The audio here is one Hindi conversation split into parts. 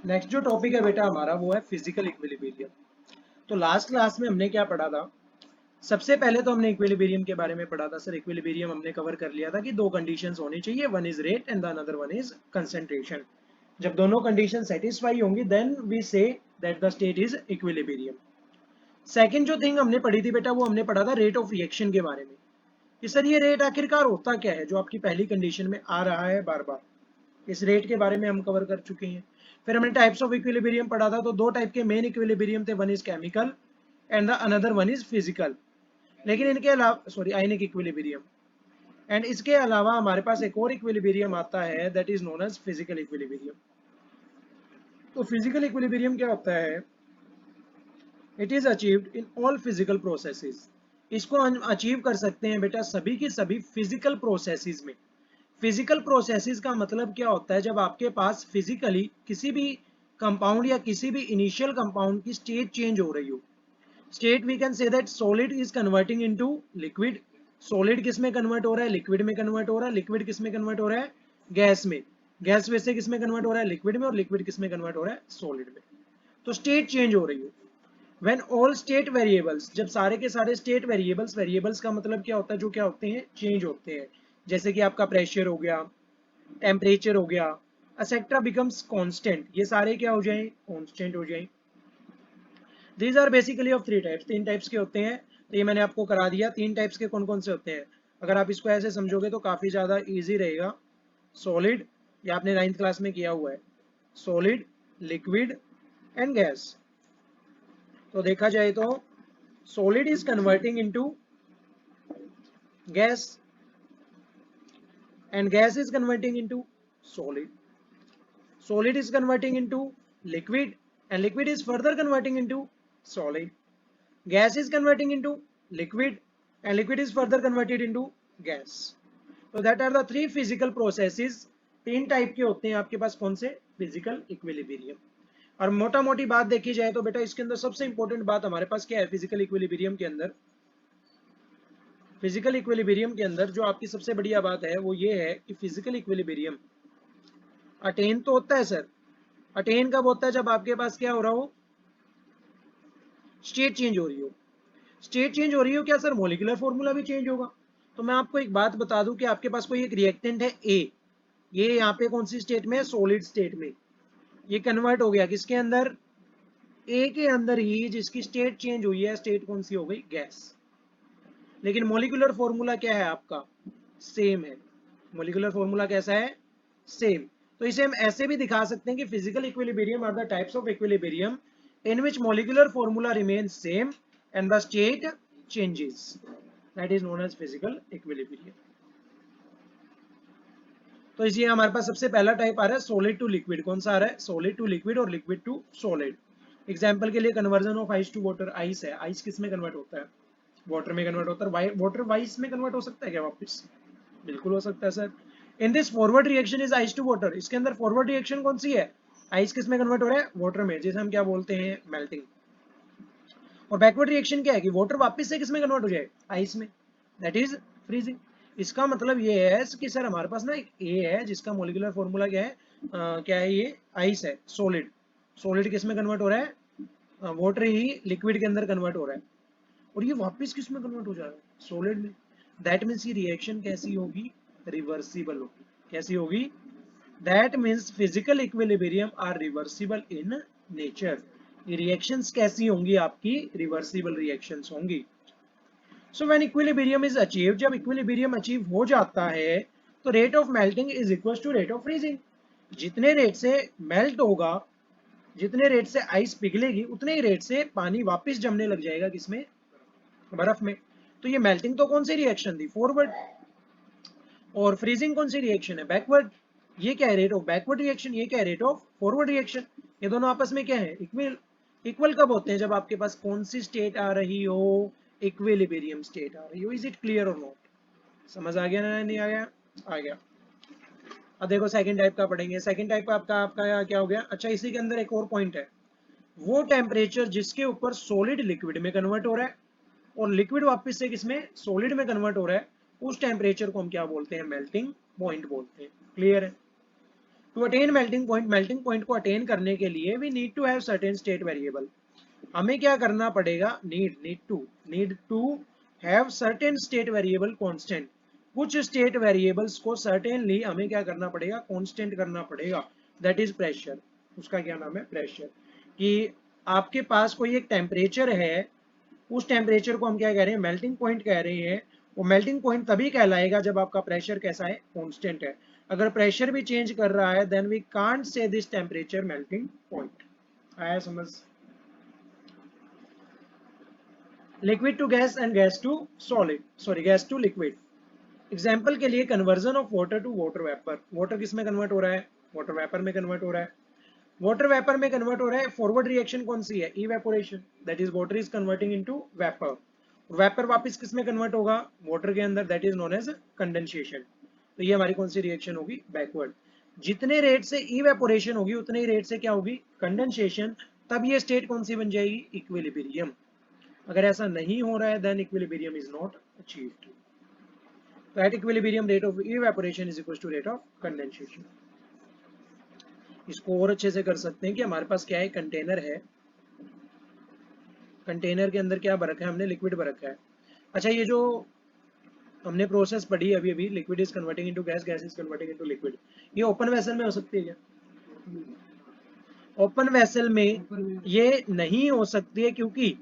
नेक्स्ट जो टॉपिक है बेटा हमारा वो है फिजिकल इक्विलिब्रियम। तो लास्ट क्लास में हमने क्या पढ़ा था? सबसे पहले तो हमने इक्विलिब्रियम के बारे में पढ़ा था सर। इक्विलिब्रियम हमने कवर कर लिया था कि दो कंडीशंस होनी चाहिए, one is rate and the another one is concentration. जब दोनों कंडीशन सेटिस्फाई होंगी then we say that the state is equilibrium. Second जो थिंग हमने पढ़ी थी बेटा वो हमने पढ़ा था रेट ऑफ रिएक्शन के बारे में कि सर ये रेट आखिरकार होता क्या है जो आपकी पहली कंडीशन में आ रहा है बार बार। इस रेट के बारे में हम कवर कर चुके हैं। फिर हमने टाइप्स ऑफ इक्विलिब्रियम पढ़ा था, तो दो टाइप के मेन इक्विलिब्रियम थे, one is chemical and the another one is physical. लेकिन इनके अलावा सॉरी आयनिक इक्विलिब्रियम। एंड इसके अलावा हमारे पास एक और इक्विलिब्रियम आता है that is known as physical equilibrium. तो फिजिकल इक्विलिब्रियम क्या होता है? It is achieved in all physical processes. इसको हम अचीव कर सकते हैं बेटा सभी की सभी फिजिकल प्रोसेसेस में। फिजिकल प्रोसेसेस का मतलब क्या होता है? जब आपके पास फिजिकली किसी भी कंपाउंड या किसी भी इनिशियल कंपाउंड की स्टेट चेंज हो रही हो। State we can say that solid is converting into liquid. Solid किस में कन्वर्ट हो रहा है? लिक्विड में कन्वर्ट हो रहा है। लिक्विड किस में कन्वर्ट हो रहा है? गैस में। गैस वैसे किस में कन्वर्ट हो रहा है? लिक्विड में। और लिक्विड किस में कन्वर्ट हो रहा है? सॉलिड में। तो स्टेट चेंज हो रही हो। व्हेन ऑल स्टेट वेरिएबल्स, जब सारे के सारे स्टेट वेरिएबल्स, वेरिएबल्स का मतलब क्या होता है? जो क्या होते हैं? चेंज होते हैं। जैसे कि आपका प्रेशर हो गया, टेम्परेचर हो गया, एक्सेट्रा बिकम्स कांस्टेंट। ये सारे क्या हो जाएं? कांस्टेंट हो जाएं। These are basically of three types. तीन टाइप्स के होते हैं। तो ये मैंने आपको करा दिया तीन टाइप्स के कौन कौन से होते हैं। अगर आप इसको ऐसे समझोगे तो काफी ज्यादा इजी रहेगा। सॉलिड, ये आपने 9th क्लास में किया हुआ है। Solid, liquid and gas. तो देखा जाए तो solid is converting into gas and gas is converting into solid. Solid is converting into liquid and liquid is further converting into solid. Gas is converting into liquid and liquid is further converted into gas. So that are the three physical processes. तीन टाइप के होते हैं आपके पास कौन से? Physical equilibrium. और मोटा मोटी बात देखी जाए तो बेटा इसके अंदर सबसे इंपॉर्टेंट बात हमारे पास क्या है? फिजिकल इक्विलिब्रियम के अंदर, फिजिकल इक्विलिब्रियम के अंदर जो आपकी सबसे बढ़िया बात है वो ये है कि फिजिकल इक्विलिब्रियम अटेन तो होता है सर। अटेन कब होता है? जब आपके पास क्या हो रहा हो? स्टेट चेंज हो रही हो। स्टेट चेंज हो रही हो क्या सर? मॉलिक्यूलर फॉर्मूला भी चेंज होगा। तो मैं आपको एक बात बता दूं कि आपके पास कोई एक रिएक्टेंट है ए, ये यहाँ पे कौन सी स्टेट में है? सॉलिड स्टेट में। ये कन्वर्ट हो गया किसके अंदर? ए के अंदर ही, जिसकी स्टेट चेंज हुई है। स्टेट कौन सी हो गई? गैस। लेकिन मॉलिक्यूलर फॉर्मूला क्या है आपका? सेम है। मॉलिक्यूलर फॉर्मूला कैसा है? सेम। तो इसे हम ऐसे भी दिखा सकते हैं कि physical equilibrium are the types of equilibrium in which molecular formula remains same and the state changes. That is known as physical equilibrium. तो इसलिए हमारे पास सबसे पहला टाइप आ रहा है सॉलिड टू लिक्विड। कौन सा आ रहा है? सॉलिड टू लिक्विड और लिक्विड टू सॉलिड। एग्जांपल के लिए conversion of ice to water. Ice है, आइस किस में कन्वर्ट होता है? वाटर में कन्वर्ट होता है। वाटर वाइस में कन्वर्ट हो सकता है क्या वापस? बिल्कुल हो सकता है sir. In this forward reaction is ice to water. इसके अंदर फॉरवर्ड रिएक्शन कौन सी है? आइस किस में कन्वर्ट हो रहा है? वाटर में, जिसे हम क्या बोलते हैं? मेल्टिंग। और बैकवर्ड रिएक्शन क्या है कि वाटर वापस से किसमें कन्वर्ट हो जाए? आइस में। That is freezing. इसका मतलब ये है कि सर हमारे पास ना एक ए है जिसका मोलिकुलर फॉर्मूला क्या है? क्या है ये? आइस है, सॉलिड। सॉलिड किस में कन्वर्ट हो रहा है? वाटर ही लिक्विड के अंदर कन्वर्ट हो रहा है। और ये वापस किस में कन्वर्ट हो जा रहा है? सॉलिड में। दैट मीन्स ये रिएक्शन कैसी होगी? रिवर्सिबल होगी। कैसी होगी? That means physical equilibrium are reversible in nature. ये रिएक्शंस कैसी होंगी आपकी? रिवर्सिबल रिएक्शंस होंगी। So when equilibrium is achieved, जब इक्विलिब्रियम अचीव हो जाता है तो rate of melting is equal to rate of freezing. जितने रेट से मेल्ट होगा, जितने रेट से आइस पिघलेगी, उतने ही रेट से पानी वापस जमने लग जाएगा किसमें? बर्फ में। तो ये मेल्टिंग तो कौन सी रिएक्शन थी? फॉरवर्ड। और फ्रीजिंग कौन सी रिएक्शन है? बैकवर्ड। ये क्या है? Rate of backward reaction. ये क्या है? Rate of forward reaction. ये दोनों आपस में क्या है? इक्वल। इक्वल कब होते हैं? जब आपके पास कौन सी स्टेट आ रही हो? इक्विलिब्रियम स्टेट आ रही हो। इज इट क्लियर और नॉट? समझ आ गया ना? नहीं आ गया? आ गया। अब देखो सेकंड टाइप का पढ़ेंगे। सेकंड टाइप का आपका आपका क्या हो गया? अच्छा, इसी के अंदर एक और पॉइंट है। वो टेम्परेचर जिसके ऊपर सॉलिड लिक्विड में कन्वर्ट हो रहा है और लिक्विड वापस से किसमें? सॉलिड में कन्वर्ट हो रहा है, उस टेम्परेचर को हम क्या बोलते हैं? मेल्टिंग पॉइंट बोलते हैं। क्लियर है? टू अटेन मेल्टिंग पॉइंट को अटेन करने के लिए we need to have certain state variable. हमें क्या करना पड़ेगा, need to have certain state variable constant. कुछ स्टेट वेरिएबल्स को सर्टेनली हमें क्या करना पड़ेगा, कांस्टेंट करना पड़ेगा, दैट इज प्रेशर। उसका क्या नाम है, प्रेशर। कि आपके पास कोई एक टेम्परेचर है, उस टेम्परेचर को हम क्या कह रहे हैं, मेल्टिंग पॉइंट कह रहे हैं। वो मेल्टिंग पॉइंट तभी कहलाएगा जब आपका प्रेशर कैसा है, कांस्टेंट है। अगर प्रेशर भी चेंज कर रहा है then we can't say this temperature melting point. आया समझ। Liquid to gas and gas to solid, sorry gas to liquid. Example के लिए conversion of water to water vapour. Water किस में कन्वर्ट हो रहा है, वाटर वेपर में कन्वर्ट हो रहा है। वाटर वेपर में कन्वर्ट हो रहा है, फॉरवर्ड रिएक्शन कौन सी है, evaporation, that is water is converting into vapour. Vapour वापस किस में कन्वर्ट होगा, वाटर के अंदर, that is known as condensation. तो ये हमारी कौन सी रिएक्शन होगी, बैकवर्ड। जितने रेट से इवेपोरेशन होगी उतने ही रेट से क्या होगी, कंडेंसेशन। तब ये स्टेट कौन सी बन जाएगी, इक्विलिब्रियम। अगर ऐसा नहीं हो रहा है then equilibrium is not achieved. तो at equilibrium rate of evaporation is equal to rate of condensation. इसको और अच्छे से कर सकते हैं कि हमारे पास क्या है, कंटेनर है, कंटेनर के अंदर क्या भर रखा है हमने, लिक्विड भर रखा है। अच्छा ये जो हमने प्रोसेस पढ़ी अभी अभी, liquid is converting into gas, gas is converting into liquid, ये ओपन वेसल में हो सकती है क्या, ओपन वेसल में ये नहीं हो सकती है, क्योंकि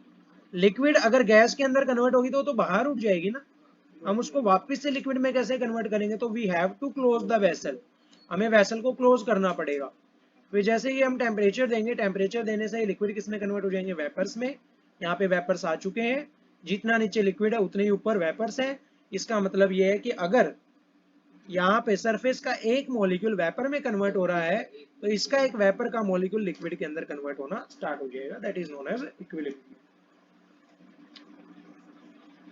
लिक्विड अगर गैस के अंदर कन्वर्ट होगी तो बाहर उठ जाएगी ना। हम उसको वापस से लिक्विड में कैसे कन्वर्ट करेंगे, तो we have to close the vessel, हमें वेसल को क्लोज करना पड़ेगा। फिर जैसे ही हम टेम्परेचर देंगे, टेम्परेचर देने से लिक्विड किस में कन्वर्ट हो जाएंगे, वेपर्स में। यहाँ पे वेपर्स आ चुके हैं, जितना नीचे लिक्विड है उतने ही ऊपर वेपर्स है। इसका मतलब ये है कि अगर यहाँ पे सरफेस का एक मॉलिक्यूल वेपर में कन्वर्ट हो रहा है तो इसका एक वेपर का मॉलिक्यूल लिक्विड के अंदर कन्वर्ट होना स्टार्ट हो जाएगा, that is known as equilibrium.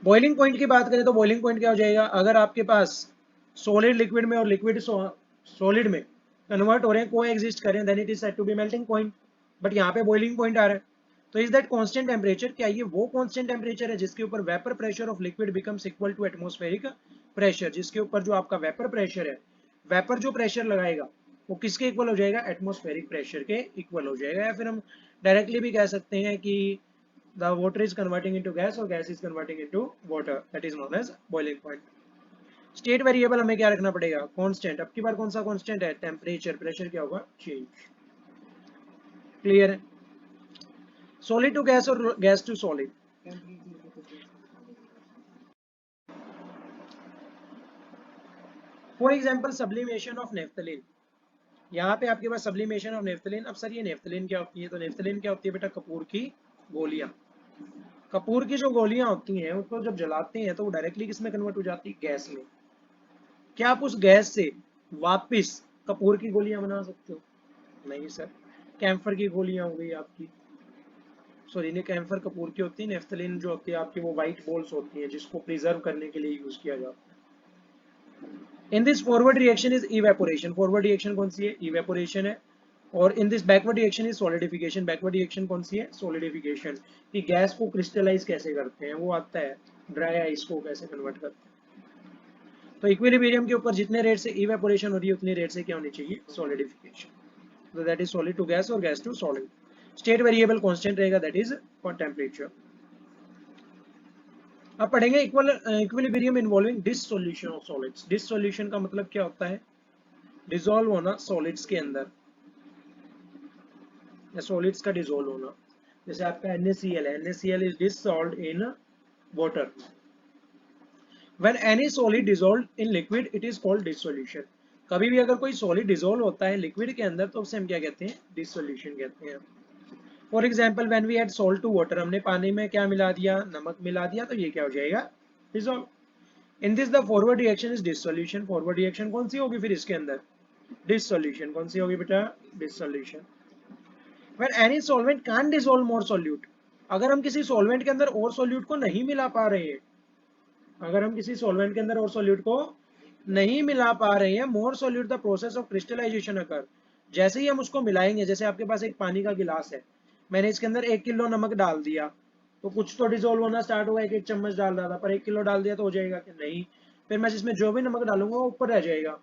Boiling point की बात करें तो बॉइलिंग पॉइंट क्या हो जाएगा, अगर आपके पास सॉलिड लिक्विड में और लिक्विड सॉलिड में कन्वर्ट हो रहे हैं, को एग्जिस्ट करें, then it is said to be melting point. But यहाँ पे बॉइलिंग पॉइंट आ रहा है, तो इज दैट कांस्टेंट टेम्परेचर, क्या ये वो कांस्टेंट टेम्परेचर है जिसके ऊपर vapour pressure of liquid becomes equal to atmospheric pressure, जिसके ऊपर जो आपका वेपर प्रेशर है, वेपर जो प्रेशर लगाएगा वो किसके इक्वल हो जाएगा, एटमॉस्फेरिक प्रेशर के इक्वल हो जाएगा। या फिर हम डायरेक्टली भी कह सकते हैं कि the water is converting into gas or gas is converting into water, that is known as boiling point. State variable हमें क्या रखना पड़ेगा, कांस्टेंट। अब की बार कौन सा कांस्टेंट है, टेम्परेचर, प्रेशर क्या होगा, चेंज। क्लियर है। सॉलिड टू गैस और gas to solid. For example sublimation of naphthalene. यहाँ पे आपके पास सब्लिमेशन ऑफ नेफ्थलीन। अब सर ये नेफ्थलीन क्या होती है, तो नेफ्थलीन क्या होती है बेटा, कपूर की गोलियां। कपूर की जो गोलियां होती हैं उसको जब जलाते हैं तो वो डायरेक्टली किस में कन्वर्ट हो जाती है, गैस में। क्या आप उस गैस से वापस कपूर की गोलियां बना सकते हो, नहीं सर। कैम्फर की गोलियां हो गई आपकी, सॉरी नहीं, कैम्फर कपूर की होती है, नेफ्थलीन जो होती है आपकी वो व्हाइट बॉल्स होती है जिसको प्रिजर्व करने के लिए यूज किया जाता है। इन this forward reaction is evaporation, forward reaction कौन सी है, इवेपोरेशन है। और in this backward reaction is solidification, backward reaction कौन सी है, सॉलिडिफिकेशन। कि गैस को क्रिस्टलाइज कैसे करते हैं वो आता है, ड्राई आइस को कैसे कन्वर्ट करते हैं। तो इक्विलिब्रियम के ऊपर जितने रेट से इवेपोरेशन हो रही है उतनी रेट से क्या होनी चाहिए, सॉलिडिफिकेशन। तो that is solid to gas और gas to solid. State variable constant रहेगा, दैट इज फॉर टेम्परेचर। अब पढ़ेंगे equilibrium involving dissolution of solids. Dissolution का मतलब क्या होता है, डिसॉल्व होना सॉलिड्स के अंदर, या सॉलिड्स का डिसॉल्व होना। जैसे आपका NaCl है, NaCl is dissolved in water. When any solid dissolved in liquid, it is called dissolution. कभी भी अगर कोई solid dissolve होता है liquid के अंदर तो उसे हम क्या कहते हैं, dissolution कहते हैं। For example, when we add salt to water, हमने पानी में क्या मिला दिया, नमक मिला दिया, तो ये क्या हो जाएगा, dissolve. In this the forward reaction is dissolution. Forward reaction कौन सी होगी फिर इसके अंदर, dissolution। कौन सी होगी बेटा, dissolution. When any solvent can't dissolve more solute, अगर हम किसी solvent के अंदर और solute को नहीं मिला पा रहे हैं, अगर हम किसी सॉल्वेंट के अंदर और सॉल्यूट को नहीं मिला पा रहे हैं, more solute the process of crystallization occur, जैसे ही हम उसको मिलाएंगे, जैसे आपके पास एक पानी का गिलास है, मैंने इसके अंदर 1 किलो नमक डाल दिया, तो कुछ तो डिसॉल्व होना स्टार्ट होगा, एक चम्मच डाल रहा था, पर 1 किलो डाल दिया तो हो जाएगा कि नहीं, फिर मैं जिसमें जो भी नमक डालूंगा वो ऊपर रह जाएगा।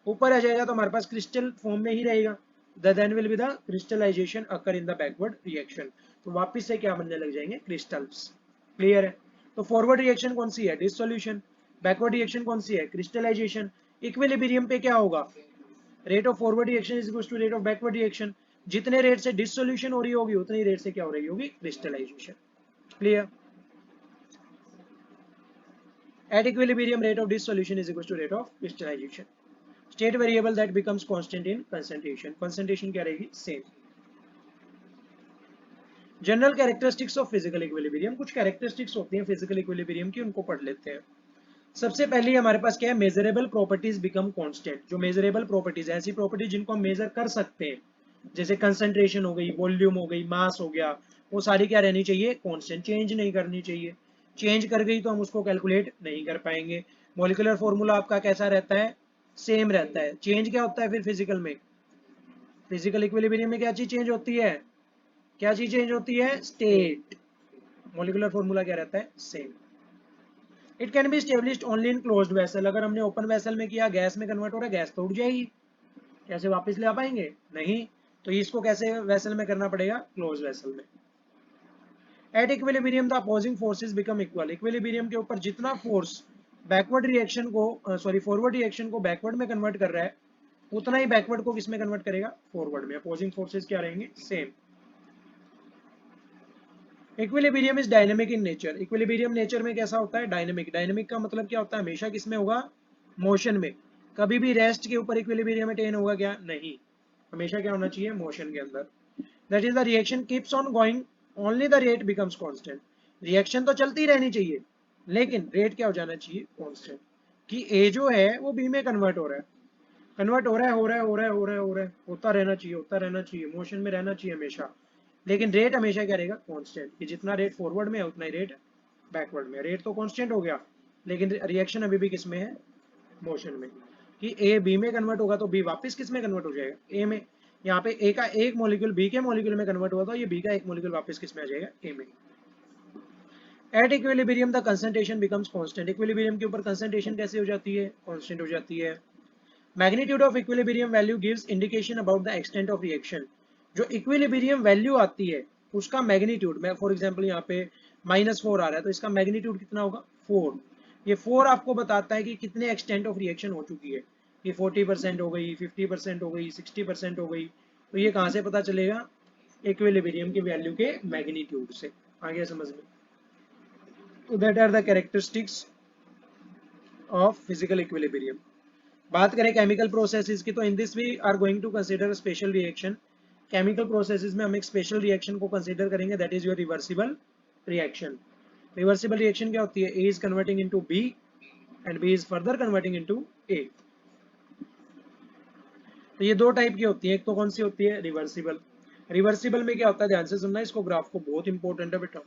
ऊपर आ जाएगा तो हमारे पास क्रिस्टल फॉर्म में ही रहेगा, then will be the crystallization occur in the backward reaction. तो वापस से क्या बनने लग जाएंगे, क्रिस्टल्स। क्लियर है। तो फॉरवर्ड रिएक्शन कौन सी है, डिसोल्यूशन। बैकवर्ड रिएक्शन कौन सी है, क्रिस्टलाइजेशन। इक्विलिब्रियम पे क्या होगा, rate of forward reaction is equal to rate of backward reaction. जितने रेट से डिसोल्यूशन हो रही होगी उतनी रेट से क्या हो रही होगी, crystallization. Clear. At equilibrium, rate of dissolution is equal to rate of crystallization. State variable that becomes constant in concentration. Concentration क्या रहेगी, same. General characteristics of physical equilibrium, कुछ कैरेक्टरिस्टिक्स होती हैं फिजिकल इक्विलिब्रियम की, उनको पढ़ लेते हैं। सबसे पहले हमारे पास क्या है, मेजरेबल प्रॉपर्टीज बिकम कांस्टेंट। जो मेजरेबल प्रॉपर्टीज, ऐसी प्रॉपर्टीज जिनको हम मेजर कर सकते हैं, जैसे कंसंट्रेशन हो गई, वॉल्यूम हो गई, मास हो गया, वो सारी क्या रहनी चाहिए, कांस्टेंट, चेंज नहीं करनी चाहिए। चेंज कर गई तो हम उसको कैलकुलेट नहीं कर पाएंगे। मॉलिक्यूलर फॉर्मूला आपका कैसा रहता है, सेम रहता है। चेंज क्या होता है फिर फिजिकल में, फिजिकल इक्विलिब्रियम में क्या चीज चेंज होती है, क्या चीज चेंज होती है, स्टेट। मॉलिक्यूलर फॉर्मूला क्या रहता है, same. It can be established only in closed vessel. अगर हमने ओपन वेसल में किया, गैस में कन्वर्ट हो रहा है, गैस तो उड़ जाएगी, कैसे वापस ले आ पाएंगे, नहीं। तो इसको कैसे वेसल में करना पड़ेगा, क्लोज वेसल में। At equilibrium the opposing forces become equal. Equilibrium के ऊपर जितना फोर्स बैकवर्ड रिएक्शन को फॉरवर्ड रिएक्शन को बैकवर्ड में कन्वर्ट कर रहा है, उतना ही बैकवर्ड को किस में कन्वर्ट करेगा, फॉरवर्ड में। अपोजिंग फोर्सेस क्या रहेंगे, same. Equilibrium is dynamic in nature. Equilibrium nature में कैसा होता है, डायनेमिक। डायनेमिक का मतलब क्या होता है, हमेशा किस में होगा, मोशन में। कभी भी रेस्ट के ऊपर इक्विलिब्रियम अटेन होगा क्या, नहीं, हमेशा क्या होना चाहिए, मोशन के अंदर। That is the reaction keeps on going, only the rate becomes constant. Reaction तो चलती रहनी चाहिए, लेकिन रेट क्या हो जाना चाहिए, कांस्टेंट। कि ए जो है वो बी में कन्वर्ट हो रहा है, कन्वर्ट हो रहा है, हो रहा है, हो रहा है, हो रहा है, हो रहा है, होता रहना चाहिए, होता रहना चाहिए, मोशन में रहना चाहिए हमेशा। लेकिन रेट हमेशा क्या रहेगा, कांस्टेंट। कि जितना रेट फॉरवर्ड में है उतना ही रेट बैकवर्ड में। रेट तो कांस्टेंट हो गया, लेकिन रिएक्शन अभी भी किस में है, मोशन में। कि ए बी में कन्वर्ट होगा तो बी वापस किस में कन्वर्ट हो जाएगा, ए में। यहाँ पे ए का एक मॉलिक्यूल बी के मॉलिक्यूल में कन्वर्ट हुआ, तो ये बी का एक मॉलिक्यूल वापस किस में आ जाएगा, ए में। At equilibrium the concentration becomes constant. Equilibrium के ऊपर कंसंट्रेशन कैसे हो जाती है, कांस्टेंट हो जाती है। Magnitude of equilibrium value gives indication about the extent of reaction. जो इक्विलिब्रियम वैल्यू आती है उसका मैग्नीट्यूड, मैं फॉर एग्जांपल यहाँ पे -4 आ रहा है, तो इसका मैग्नीट्यूड कितना होगा, 4। ये 4 आपको बताता है कि कितने एक्सटेंट ऑफ रिएक्शन हो चुकी है। ये 40% हो गई, 50% हो गई, 60% हो गई। तो ये कहाँ से पता चलेगा, इक्विलिब्रियम की वैल्यू के मैग्नीट्यूड से। आ गया समझ में। तो that are the characteristics of physical equilibrium. बात करें केमिकल प्रोसेसेस की, तो in this we are going to consider special reaction. Chemical processes में हम एक स्पेशल रिएक्शन को कंसीडर करेंगे, that is your reversible reaction. Reversible reaction क्या होती है, A is converting into B and B is further converting into A. तो ये दो टाइप की होती है, एक तो कौन सी होती है, रिवर्सिबल। रिवर्सिबल में क्या होता है, ध्यान से सुनना इसको, ग्राफ को, बहुत इंपॉर्टेंट है बेटा।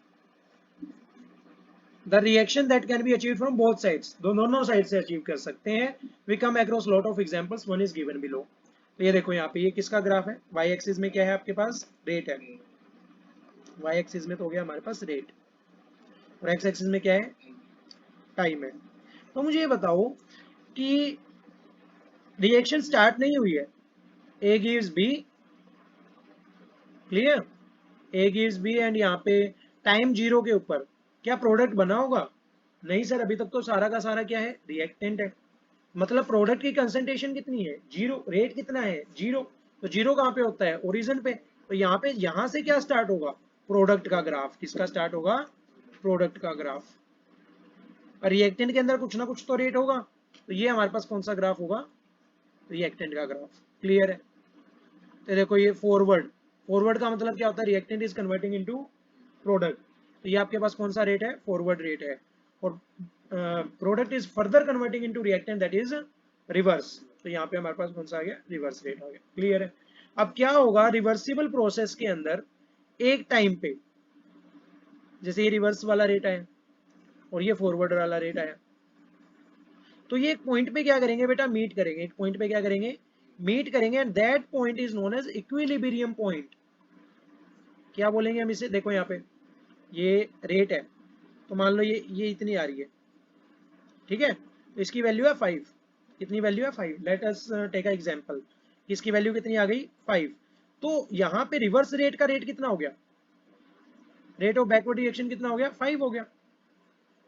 The reaction that can be achieve from both sides, दोनों साइड से अचीव कर सकते हैं। We come across lot of examples, one is given below. तो ये देखो यहाँ पे, ये किसका ग्राफ है, वाई एक्सिस में क्या है आपके पास, रेट है। वाई एक्सिस में तो हो गया हमारे पास रेट, और एक्स एक्सिस में क्या है, टाइम है। तो मुझे ये बताओ कि रिएक्शन स्टार्ट नहीं हुई है, A gives B, clear, A gives B, and यहाँ पे टाइम 0 के ऊपर क्या प्रोडक्ट बना होगा, नहीं सर, अभी तक तो सारा का सारा क्या है, रिएक्टेंट है। मतलब प्रोडक्ट की कंसंट्रेशन कितनी है, 0, रेट कितना है, 0। तो 0 कहाँ पे होता है, ओरिजिन पे। तो यहाँ पे, यहाँ से क्या स्टार्ट होगा, प्रोडक्ट का ग्राफ। किसका स्टार्ट होगा, प्रोडक्ट का ग्राफ। रिएक्टेंट के अंदर कुछ ना कुछ तो रेट होगा, तो ये हमारे पास कौन सा ग्राफ होगा, रिएक्टेंट का ग्राफ। क्लियर है। तो देखो ये फॉरवर्ड, फॉरवर्ड का मतलब क्या होता है, reactant is converting into product. तो ये आपके पास कौन सा रेट है, फॉरवर्ड रेट है। और product is further converting into reactant, that is reverse. तो यहाँ पे हमारे पास कौन सा आ गया, रिवर्स रेट आ गया। क्लियर है। अब क्या होगा, रिवर्सिबल प्रोसेस के अंदर एक टाइम पे, जैसे ये रिवर्स वाला रेट आया और ये फॉरवर्ड वाला रेट आया, तो ये एक पॉइंट पे क्या करेंगे बेटा, मीट करेंगे। एक पॉइंट पे क्या करेंगे, मीट करेंगे, and that point is known as equilibrium point. क्या बोलेंगे हम इसे, देखो यहाँ पे ये रेट है, तो मान लो ये इतनी आ रही है, ठीक है, तो इसकी वैल्यू है 5। कितनी वैल्यू है 5। Let us take a example, इसकी वैल्यू कितनी आ गई 5। तो यहाँ पे रिवर्स रेट का रेट कितना हो गया, रेट ऑफ बैकवर्ड रिएक्शन कितना हो गया 5 हो गया,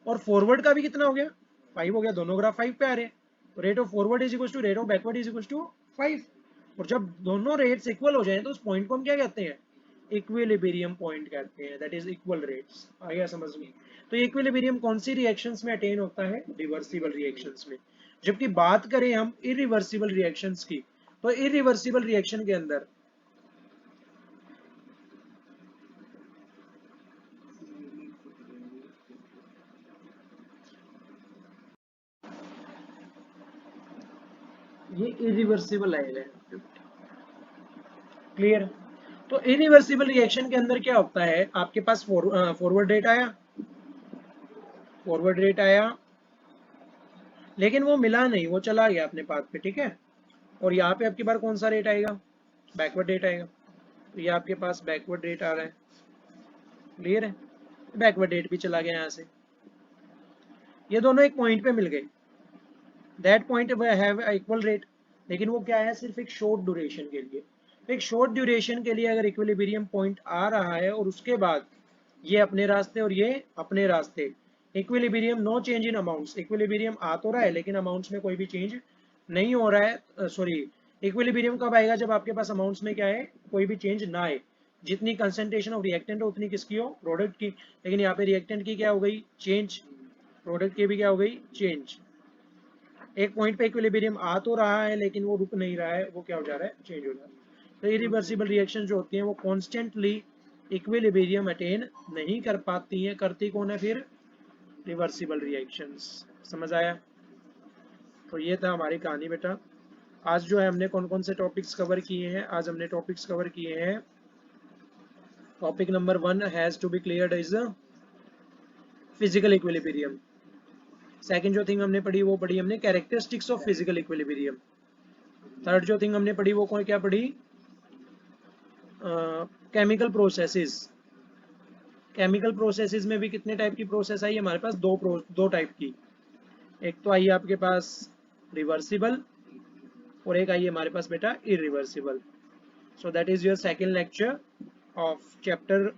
और फॉरवर्ड का भी कितना हो गया 5 हो गया, दोनों ग्राफ 5 पे आ रहे हैं। तो rate of forward is equal to rate of backward is equal to 5। और जब दोनों रेट्स इक्वल हो जाए तो उस पॉइंट को हम क्या कहते हैं, इक्विलिब्रियम पॉइंट कहते हैं, दैट इज इक्वल रेट्स। आ गया समझ में। तो इक्विलिब्रियम कौन सी रिएक्शंस में अटेन होता है, रिवर्सिबल रिएक्शंस में। जबकि बात करें हम इरिवर्सिबल रिएक्शंस की, तो इरिवर्सिबल रिएक्शन के अंदर ये इरिवर्सिबल आएगा, क्लियर। तो इरिवर्सिबल रिएक्शन के अंदर क्या होता है, आपके पास फॉरवर्ड रेट आया, फॉरवर्ड रेट आया, लेकिन वो मिला नहीं, वो चला गया अपने पाथ पे, ठीक है। और यहाँ पे आपकी बार कौन सा रेट आएगा, बैकवर्ड रेट आएगा। तो ये आपके पास बैकवर्ड रेट आ रहा है, क्लियर है। बैकवर्ड रेट भी चला गया यहाँ से, ये दोनों एक पॉइंट पे मिल गए, that point have equal rate. लेकिन वो क्या है, सिर्फ एक शॉर्ट ड्यूरेशन के लिए। एक शॉर्ट ड्यूरेशन के लिए अगर इक्विलिब्रियम पॉइंट आ रहा है और उसके बाद ये अपने रास्ते और ये अपने रास्ते, equilibrium no change in amounts, equilibrium आ तो रहा है लेकिन अमाउंट्स में कोई भी चेंज नहीं हो रहा है, सॉरी, इक्विलिब्रियम कब आएगा, जब आपके पास अमाउंट्स में क्या है, कोई भी चेंज ना आए। जितनी कंसंट्रेशन ऑफ रिएक्टेंट हो उतनी किसकी हो, प्रोडक्ट की। लेकिन यहाँ पे रिएक्टेंट की क्या हो गई, चेंज, प्रोडक्ट की भी क्या हो गई, चेंज। एक पॉइंट पे इक्विलिब्रियम आ तो रहा है लेकिन वो रुक नहीं रहा है, वो क्या हो जा रहा है, चेंज हो जा रहा है। तो इरिवर्सिबल रिएक्शन जो होती हैं वो कॉन्स्टेंटली इक्विलिब्रियम अटेन नहीं कर पाती हैं, करती कौन है फिर, रिवर्सिबल रिएक्शंस। समझ आया। तो ये था हमारी कहानी बेटा। आज जो है हमने कौन कौन से टॉपिक्स कवर किए हैं, आज हमने टॉपिक्स कवर किए हैं, topic number 1 has to be cleared is physical equilibrium. Second जो थिंग हमने पढ़ी वो पढ़ी हमने characteristics of physical equilibrium. Third जो थिंग हमने पढ़ी वो कौन क्या पढ़ी, केमिकल प्रोसेसेस। केमिकल प्रोसेसेस में भी कितने टाइप की प्रोसेस आई हमारे पास, दो टाइप की। एक तो आई आपके पास रिवर्सिबल और एक आई हमारे पास बेटा irreversible. So that is your second lecture of chapter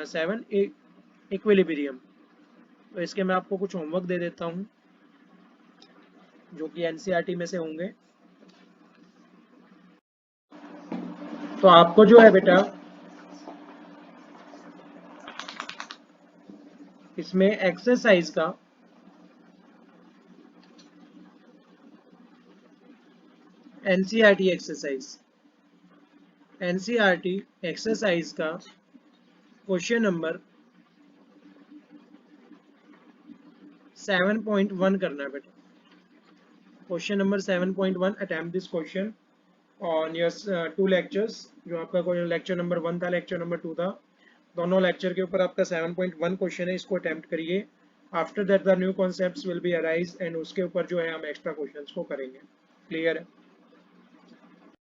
7 equilibrium. तो इसके मैं आपको कुछ होमवर्क दे देता हूँ जो कि एनसीईआरटी में से होंगे। तो आपको जो है बेटा इसमें एक्सरसाइज का एनसीईआरटी एक्सरसाइज का क्वेश्चन नंबर 7.1 करना है बेटा। Question number 7.1, attempt this question on your 2 lectures. जो आपका कोई लेक्चर नंबर 1 था, लेक्चर नंबर 2 था, दोनों लेक्चर के ऊपर आपका 7.1 क्वेश्चन है, इसको अटेम्प्ट करिए। After that the new concepts will be arise and उसके ऊपर जो है हम एक्स्ट्रा क्वेश्चंस को करेंगे, क्लियर है।